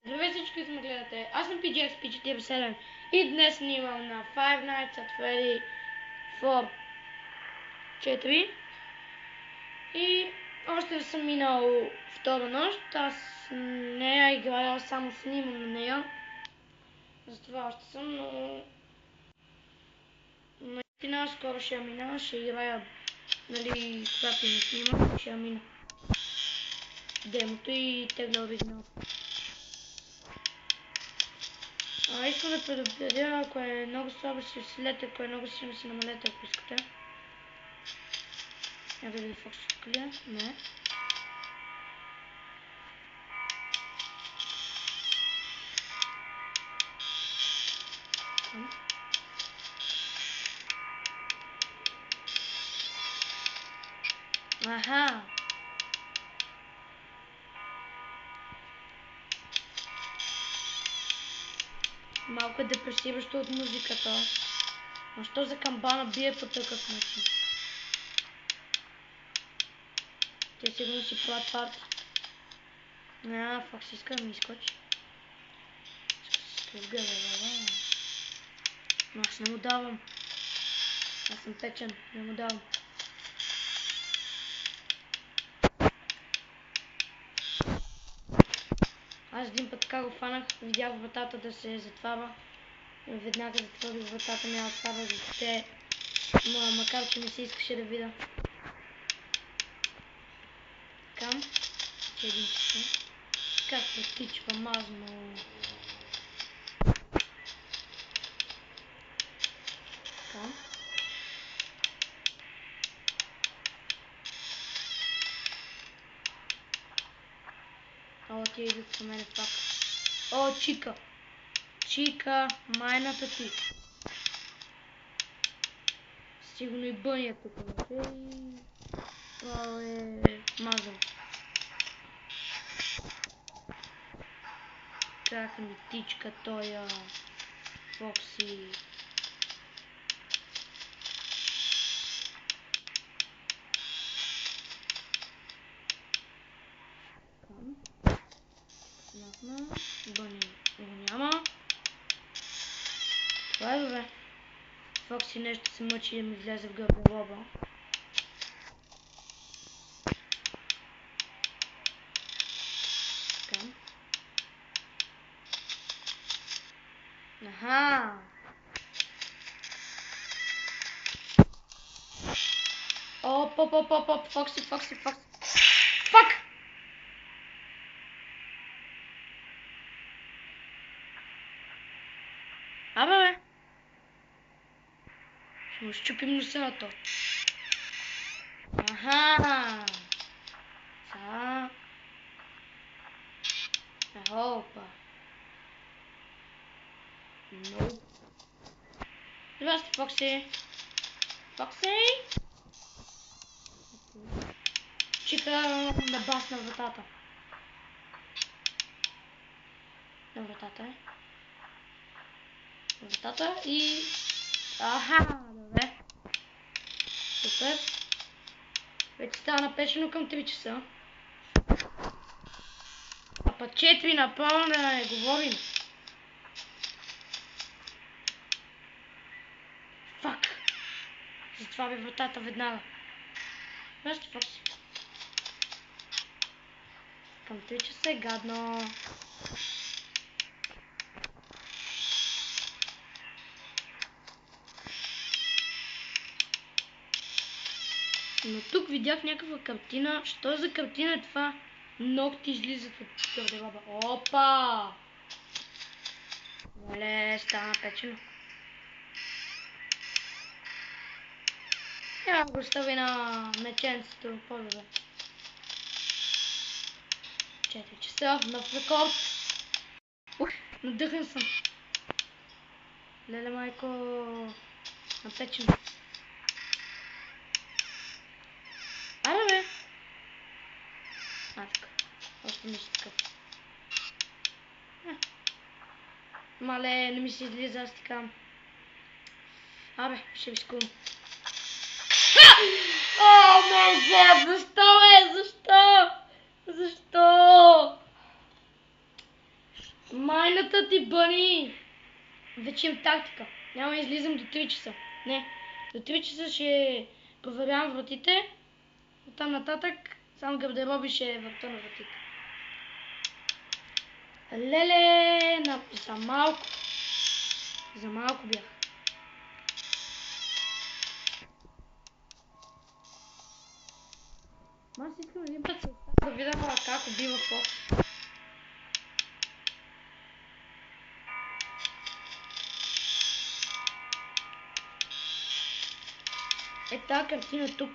Здравей всички, които ме гледате. Аз съм PGXP47 и днес снимам на Five Nights at Freddy 4 и още не съм минал втора нощ. Аз не я играя, само снимам на нея. Затова още съм, но наистина скоро ще я мина, ще играя, нали, когато не снимам, ще я мина демото и тегля оригинал. Искам да предупредя, ако е много слабо си усилете, ако е много силно си намалете, ако искате. Я да видя фокс клия. Не. Аха. Малко е депресиращо от музиката. Но що за камбана бие по такъв начин? Те сигурно си правят парти. Фокс иска да ми изкочи. Иска да изгледа, но аз не му давам. Аз съм печен, не му давам. Аз един път така го фанах, видях вратата да се затваря. Веднага затворих вратата, няма отваря за те. Макар че ми се искаше да видя. Така, че един часа. Как потичва мазно. Така. О, тия идват към мене пак. О, Чика! Чика, майната ти. Сигурно и Бъня тук вече. Това е мазъл. Как ми тичка тоя Фокси. Бъня го няма. Това е добре. Фокси нещо се мъчи да ми влезе в гардероба. Така. Аха! Оп, Фокси. Фак! Абе! Ще му щупим носа на то. Аха! Са. Опа. No. Здрасти, Фокси. Фокси? Чика на бас на вратата. На вратата е. На вратата и... Аха, добре. Супер. Вече стана печено към 3 часа. А па 4 направо да не говорим. Фак. Затваря вратата веднага. Здрасти, Фокси. Към 3 часа е гадно. Но тук видях някаква картина. Що за картина е това? Ногти излизат от гардероба. Опа! Оле, стана печено. Я го стави на меченцето. По-добре. 4 часа. Нов рекорд. Надъхан съм. Леле, майко. Напечено. Аре, бе. Така. Още ми си такъв. Мале, не ми се излиза, аз така. Абе, ще рискувам. О, май гад, защо, бе? Защо? Майната ти, Бъни! Вече имам тактика. Няма да излизам до 3 часа. Не. До 3 часа ще проверявам вратите. Оттам нататък само гардероби ще е върта на вратите. Леле! За малко. За малко бях. Аз искам един път да видя как убива Фокс. Е, тази картина тук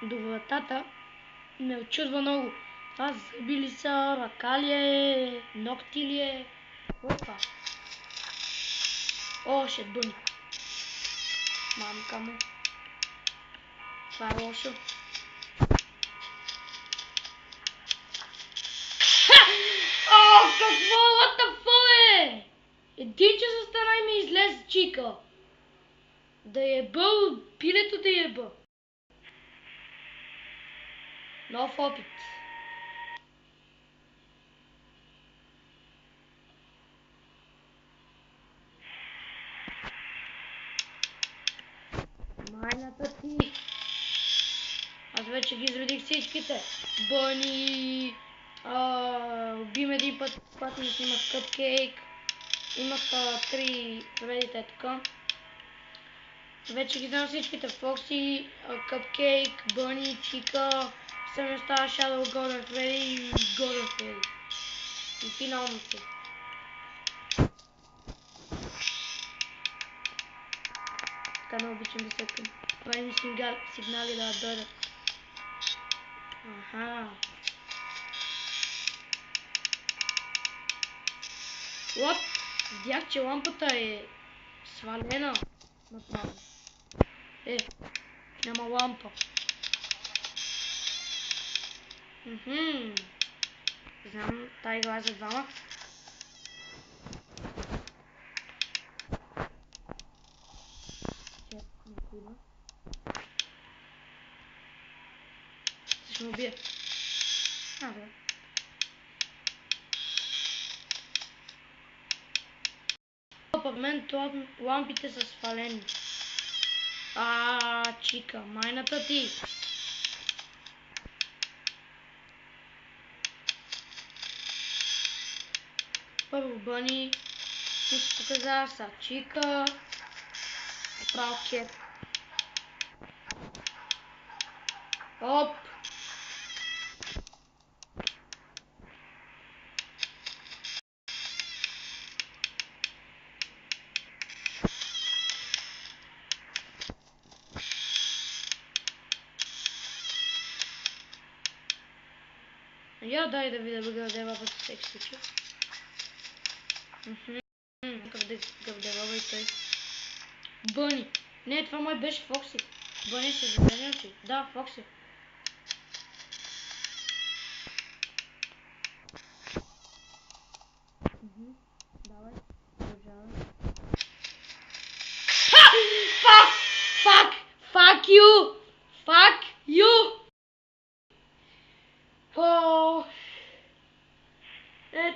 до вратата ме очудва много. Това зъби ли са, ръка ли е, ногти ли е? Какво е това? О, ще Бъни. Мамка му. Това е лошо. О, какво? What the fuck, бе? Един час остана и ми излезе чика. Да еба, пилето да еба. Нов опит. Майната ти. Аз вече ги изредих всичките. Бъни. Убим един път, когато ми снимах Cupcake. Имах 3 кредита така. Вече ги знам всичките. Фокси, Cupcake, Бъни, Чика. Съм остава Shadow, Golden Freddy и Golden Freddy. И финално си. Така не обичам да съкам. Правим сигнали да дойдат. Аха. What? Видях, че лампата е свалена направо. Няма лампа. Знам, тази игла за двама. Ще ме убие. Бе. Пък мен лампите са свалени. Чика, майната ти. Първо Бъни ми се показа, са Чика. Право кет. Оп! Я дай да видя гардероба във всеки случай. Гардероба и той. Бъни. Не, това май беше Фокси. Бъни се зелени очи. Да, Фокси. Давай. Продължавай. Fuck you! Fuck you!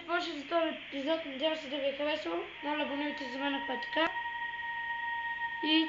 Това ще за този епизод. Надявам се да ви е харесало. Моля, абонирайте за мен, ако е така. И